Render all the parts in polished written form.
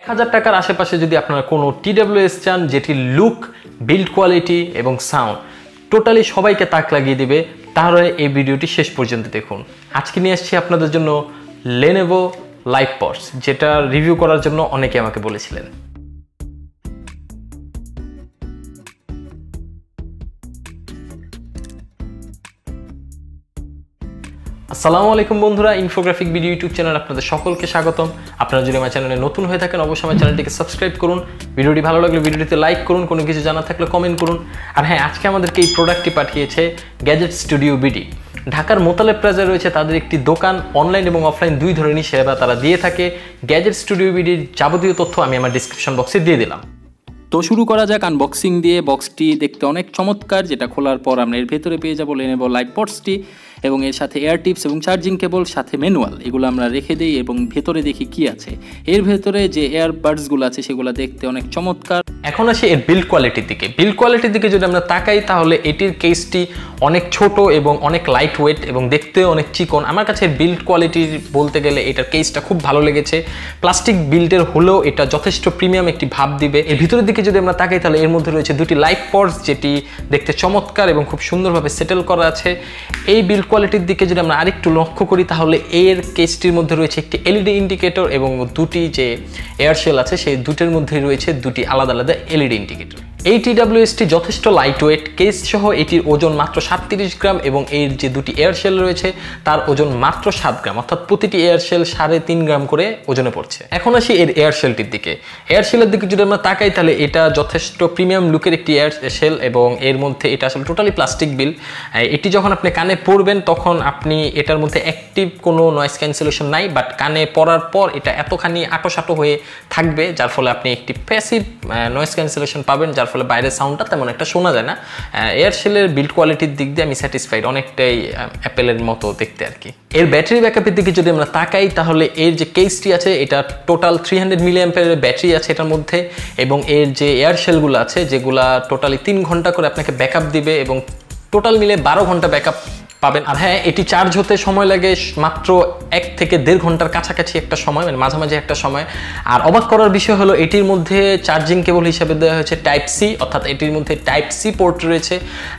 1000 টাকার আশেপাশে যদি আপনারা কোনো TWS চান যেটি লুক, বিল্ড কোয়ালিটি এবং সাউন্ড টোটালি সবাইকে তাক লাগিয়ে দিবে, তাহলে এই ভিডিওটি শেষ পর্যন্ত দেখুন। আজকে নিয়ে আসছি আপনাদের জন্য Lenovo livepods, যেটা রিভিউ করার জন্য অনেকে আমাকে বলেছিলেন। আসসালামু আলাইকুম বন্ধুরা, ইনফোগ্রাফিক ভিডিও ইউটিউব চ্যানেল আপনাদের সকলকে স্বাগতম। আপনারা যদি আমার চ্যানেলে নতুন হয়ে থাকেন অবশ্যই আমার চ্যানেলটিকে সাবস্ক্রাইব করুন। ভিডিওটি ভালো লাগলে ভিডিওটিতে লাইক করুন, কোনো কিছু জানার থাকলে কমেন্ট করুন। আর হ্যাঁ, আজকে আমাদেরকে এই প্রোডাক্টটি পাঠিয়েছে গ্যাজেট স্টুডিও বিডি। ঢাকার মোতালেব প্লাজায় রয়েছে তাদের একটি দোকান, অনলাইন এবং অফলাইন দুই ধরনের সেবা তারা দিয়ে থাকে। গ্যাজেট স্টুডিও বিডির যাবতীয় তথ্য আমি আমার ডিসক্রিপশন বক্সে দিয়ে দিলাম। তো শুরু করা যাক আনবক্সিং দিয়ে। বক্সটি দেখতে অনেক চমৎকার, যেটা খোলার পর আমরা এর ভেতরে পেয়ে যাবো Lenovo livepodsটি এবং এর সাথে এয়ার টিপস এবং চার্জিং কেবল, সাথে ম্যানুয়াল। এগুলো আমরা রেখে দিই এবং ভেতরে দেখি কি আছে। এর ভেতরে যে এয়ারবাডসগুলো আছে সেগুলো দেখতে অনেক চমৎকার। এখন আসি এর বিল্ড কোয়ালিটির দিকে। বিল্ড কোয়ালিটির দিকে যদি আমরা তাকাই তাহলে এটির কেসটি অনেক ছোট এবং অনেক লাইট ওয়েট এবং দেখতেও অনেক চিকন। আমার কাছে বিল্ড কোয়ালিটির বলতে গেলে এটার কেসটা খুব ভালো লেগেছে। প্লাস্টিক বিল্ডের হলেও এটা যথেষ্ট প্রিমিয়াম একটি ভাব দিবে। এর ভিতরের দিকে যদি আমরা তাকাই তাহলে এর মধ্যে রয়েছে দুটি লাইভপডস, যেটি দেখতে চমৎকার এবং খুব সুন্দরভাবে সেটেল করা আছে। এই বিল্ড কোয়ালিটির দিকে যদি আমরা আরেকটু লক্ষ্য করি তাহলে এর কেসটির মধ্যে রয়েছে একটি এলইডি ইন্ডিকেটর এবং দুটি যে এয়ারশেল আছে সেই দুটির মধ্যে রয়েছে দুটি আলাদা আলাদা এলইডি ইন্ডিকেটর। এই TWSটি যথেষ্ট লাইট ওয়েট, কেস সহ এটির ওজন মাত্র 37 গ্রাম এবং এর যে দুটি এয়ারশেল রয়েছে তার ওজন মাত্র 7 গ্রাম, অর্থাৎ প্রতিটি এয়ারশেল 3.5 গ্রাম করে ওজনে পড়ছে। এখন আসি এর এয়ারশেলটির দিকে। এয়ারশেলের দিকে যদি আমরা তাকাই তাহলে এটা যথেষ্ট প্রিমিয়াম লুকের একটি এয়ারশেল এবং এর মধ্যে এটা আসলে টোটালি প্লাস্টিক বিল। এটি যখন আপনি কানে পরবেন তখন আপনি এটার মধ্যে অ্যাক্টিভ কোনো নয়েজ ক্যান্সেলেশন নাই, বাট কানে পরার পর এটা এতখানি আটোসাটো হয়ে থাকবে যার ফলে আপনি একটি প্যাসিভ নয়েজ ক্যান্সেলেশন পাবেন, যার ফলে বাইরের সাউন্ডটা তেমন একটা শোনা যায় না। এয়ারশেলের বিল্ড কোয়ালিটির দিক দিয়ে আমি স্যাটিসফাইড, অনেকটাই অ্যাপেলের মতো দেখতে আর কি। এর ব্যাটারি ব্যাকআপের দিকে যদি আমরা তাকাই তাহলে এর যে কেসটি আছে এটা টোটাল 300 মিলিঅ্যাম্পিয়ারের ব্যাটারি আছে এটার মধ্যে এবং এর যে এয়ারশেলগুলো আছে যেগুলা টোটালি 3 ঘন্টা করে আপনাকে ব্যাকআপ দিবে এবং টোটাল মিলে 12 ঘন্টা ব্যাকআপ পাবেন। আর হ্যাঁ, এটি চার্জ হতে সময় লাগে মাত্র 1 থেকে 1.5 ঘন্টার কাছাকাছি একটা সময়, মানে মাঝামাঝি একটা সময়। আর অবাক করার বিষয় হলো এটির মধ্যে চার্জিং কেবল হিসেবে দেওয়া হয়েছে টাইপ সি, অর্থাৎ এটির মধ্যে টাইপ সি পোর্ট রয়েছে।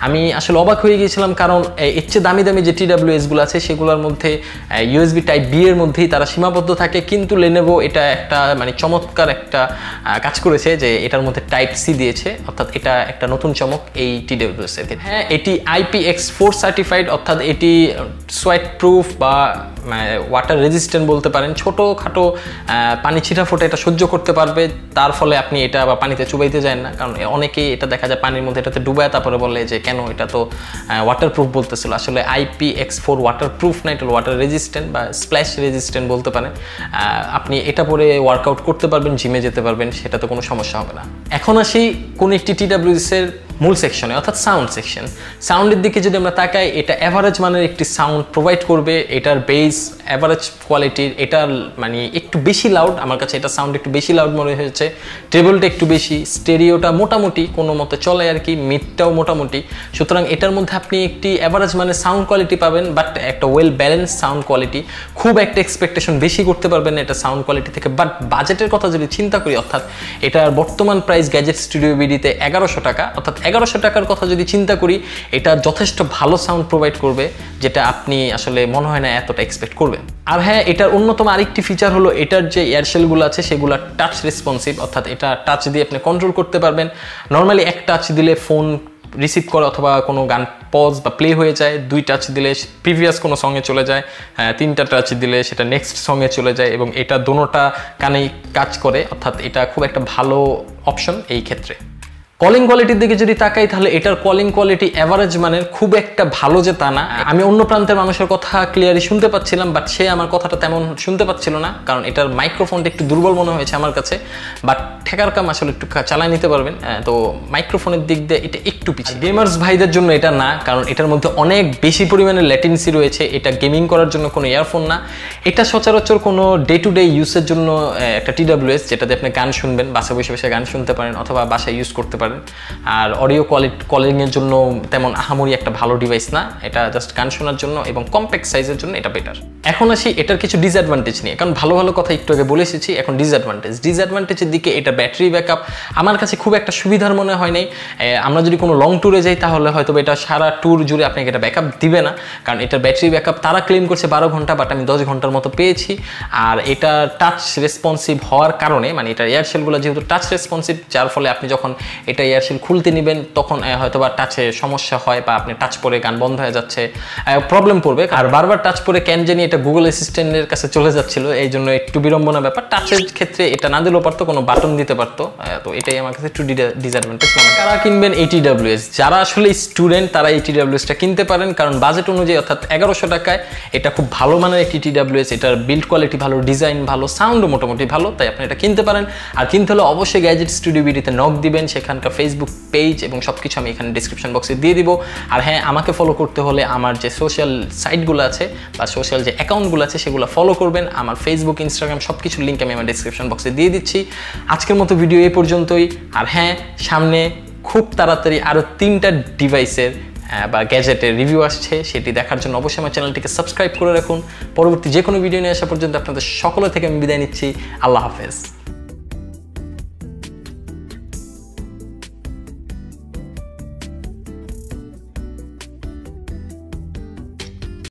আমি আসলে অবাক হয়ে গিয়েছিলাম, কারণ এর চেয়ে দামি দামি যে TWSগুলো আছে সেগুলোর মধ্যে USB টাইপ বি এর মধ্যেই তারা সীমাবদ্ধ থাকে, কিন্তু Lenovo এটা একটা মানে চমৎকার একটা কাজ করেছে যে এটার মধ্যে টাইপ সি দিয়েছে, অর্থাৎ এটা একটা নতুন চমক এই TWS এর। হ্যাঁ, এটি IPX4 সার্টিফাইড, অর্থাৎ এটি সোয়েট প্রুফ বা ওয়াটার রেজিস্ট্যান্ট বলতে পারেন। ছোটোখাটো পানি ছিটা ফোটা এটা সহ্য করতে পারবে, তার ফলে আপনি এটা বা পানিতে চুবাইতে যায় না। কারণ অনেকেই এটা দেখা যায় পানির মধ্যে এটাতে ডুবায় তারপরে বলে যে কেন এটা তো ওয়াটার প্রুফ বলতেছিল। আসলে IPX4 ওয়াটার প্রুফ না, এটা ওয়াটার রেজিস্ট্যান্ট বা স্প্ল্যাশ রেজিস্ট্যান্ট বলতে পারেন। আপনি এটা পরে ওয়ার্কআউট করতে পারবেন, জিমে যেতে পারবেন, সেটা তো কোনো সমস্যা হবে না। এখন আসি কোন একটি TWS এর মূল সেকশনে, অর্থাৎ সাউন্ড সেকশন। সাউন্ডের দিকে যদি আমরা তাকাই এটা অ্যাভারেজ মানের একটি সাউন্ড প্রোভাইড করবে। এটার বেস অ্যাভারেজ কোয়ালিটির, এটার মানে একটু বেশি লাউড, আমার কাছে এটা সাউন্ড একটু বেশি লাউড মনে হয়েছে। ট্রেবলটা একটু বেশি, স্টেরিওটা মোটামুটি কোনো মতে চলে আর কি, মিডটাও মোটামুটি। সুতরাং এটার মধ্যে আপনি একটি অ্যাভারেজ মানের সাউন্ড কোয়ালিটি পাবেন, বাট একটা ওয়েল ব্যালেন্স সাউন্ড কোয়ালিটি। খুব একটা এক্সপেকটেশন বেশি করতে পারবেন না এটা সাউন্ড কোয়ালিটি থেকে। বাট বাজেটের কথা যদি চিন্তা করি, অর্থাৎ এটার বর্তমান প্রাইস গ্যাজেট স্টুডিও বিডিতে 1100 টাকা, অর্থাৎ 1100 টাকার কথা যদি চিন্তা করি এটা যথেষ্ট ভালো সাউন্ড প্রোভাইড করবে, যেটা আপনি আসলে মনে হয় না এতটা এক্সপেক্ট করবেন। আর হ্যাঁ, এটার অন্যতম আরেকটি ফিচার হলো এটার যে এয়ারশেলগুলো আছে সেগুলো টাচ রেসপন্সিভ, অর্থাৎ এটা টাচ দিয়ে আপনি কন্ট্রোল করতে পারবেন। নর্মালি এক টাচ দিলে ফোন রিসিভ করে অথবা কোনো গান পজ বা প্লে হয়ে যায়, 2 টাচ দিলে প্রিভিয়াস কোনো সঙ্গে চলে যায়, 3টা টাচ দিলে সেটা নেক্সট সঙ্গে চলে যায় এবং এটা দোনোটা কানেই কাজ করে, অর্থাৎ এটা খুব একটা ভালো অপশন এই ক্ষেত্রে। কলিং কোয়ালিটির দিকে যদি তাকাই তাহলে এটার কলিং কোয়ালিটি অ্যাভারেজ মানের, খুব একটা ভালো যে তা না। আমি অন্য প্রান্তের মানুষের কথা ক্লিয়ারলি শুনতে পাচ্ছিলাম, বাট সে আমার কথাটা তেমন শুনতে পাচ্ছিল না, কারণ এটার মাইক্রোফোনটা একটু দুর্বল মনে হয়েছে আমার কাছে। বাট ঠেকার কাম আসলে একটু চালায় নিতে পারবেন, তো মাইক্রোফোনের দিক দিয়ে এটা একটু পিছিয়ে। গেমার্স ভাইদের জন্য এটা না, কারণ এটার মধ্যে অনেক বেশি পরিমাণে ল্যাটেন্সি রয়েছে। এটা গেমিং করার জন্য কোনো ইয়ারফোন না, এটা সচরাচর কোনো ডে টু ডে ইউজের জন্য একটা TWS, যেটাতে আপনি গান শুনবেন, বাসায় বসে বসে গান শুনতে পারেন অথবা বাসায় ইউজ করতে পারেন। পারেন। আর অডিও কলিংয়ের জন্য তেমন আহামরি একটা ভালো ডিভাইস না, এটা জাস্ট গান শোনার জন্য এবং কম্প্যাক্ট সাইজের জন্য এটা বেটার। এখন আসি এটার কিছু ডিসঅ্যাডভান্টেজ নিয়ে, কারণ ভালো ভালো কথা একটু আগে বলে এসেছি, এখন ডিসঅ্যাডভান্টেজের দিকে এটা ব্যাটারি ব্যাকআপ আমার কাছে খুব একটা সুবিধার মনে হয় নাই। আমরা যদি কোনো লং ট্যুরে যাই তাহলে হয়তো এটা সারা ট্যুর জুড়ে আপনাকে এটা ব্যাকআপ দিবে না, কারণ এটার ব্যাটারি ব্যাকআপ তারা ক্লেম করছে 12 ঘন্টা, বাট আমি 10 ঘন্টার মতো পেয়েছি। আর এটা টাচ রেসপন্সিভ হওয়ার কারণে, মানে এটা এয়ারসেলগুলো যেহেতু টাচ রেসপন্সিভ, যার ফলে আপনি যখন এটা এয়ারসেল খুলতে নেবেন তখন হয়তো বা টাচে সমস্যা হয়, বা আপনি টাচ পরে গান বন্ধ হয়ে যাচ্ছে, প্রবলেম পড়বে। আর বারবার টাচ পরে কেন জানি এটা গুগল অ্যাসিস্ট্যান্টের কাছে চলে যাচ্ছিল, এই জন্য একটু বিড়ম্বনা ব্যাপার। টাচের ক্ষেত্রে এটা না দিলেও পারতো, কোনো বাটন দিতে পারতো, তো এটাই আমার কাছে একটু ডিসঅ্যাডভান্টেজ। কারা কিনবেন ATWS? যারা আসলে স্টুডেন্ট তারা ATWSটা কিনতে পারেন, কারণ বাজেট অনুযায়ী অর্থাৎ 1100 টাকায় এটা খুব ভালো মানের একটি TWS, এটার বিল্ড কোয়ালিটি ভালো, ডিজাইন ভালো, সাউন্ডও মোটামুটি ভালো, তাই আপনি এটা কিনতে পারেন। আর কিনতে হলে অবশ্যই গ্যাজেট স্টুডিও বিডিতে নক দিবেন, সেখানকার ফেসবুক পেজ এবং সব কিছু আমি এখানে ডিসক্রিপশন বক্সে দিয়ে দিব। আর হ্যাঁ, আমাকে ফলো করতে হলে আমার যে সোশ্যাল সাইটগুলো আছে বা সোশ্যাল যে অ্যাকাউন্টগুলো আছে সেগুলো ফলো করবেন। আমার ফেসবুক, ইনস্টাগ্রাম সব কিছুর লিঙ্ক আমি আমার ডিসক্রিপশন বক্সে দিয়ে দিচ্ছি। আজকের মতো ভিডিও এই পর্যন্তই। আর হ্যাঁ, সামনে খুব তাড়াতাড়ি আরও 3টা ডিভাইসের বা গ্যাজেটের রিভিউ আসছে, সেটি দেখার জন্য অবশ্যই আমার চ্যানেলটিকে সাবস্ক্রাইব করে রাখুন। পরবর্তী যে কোনো ভিডিও নিয়ে আসা পর্যন্ত আপনাদের সকলের থেকে আমি বিদায় নিচ্ছি। আল্লাহ হাফেজ।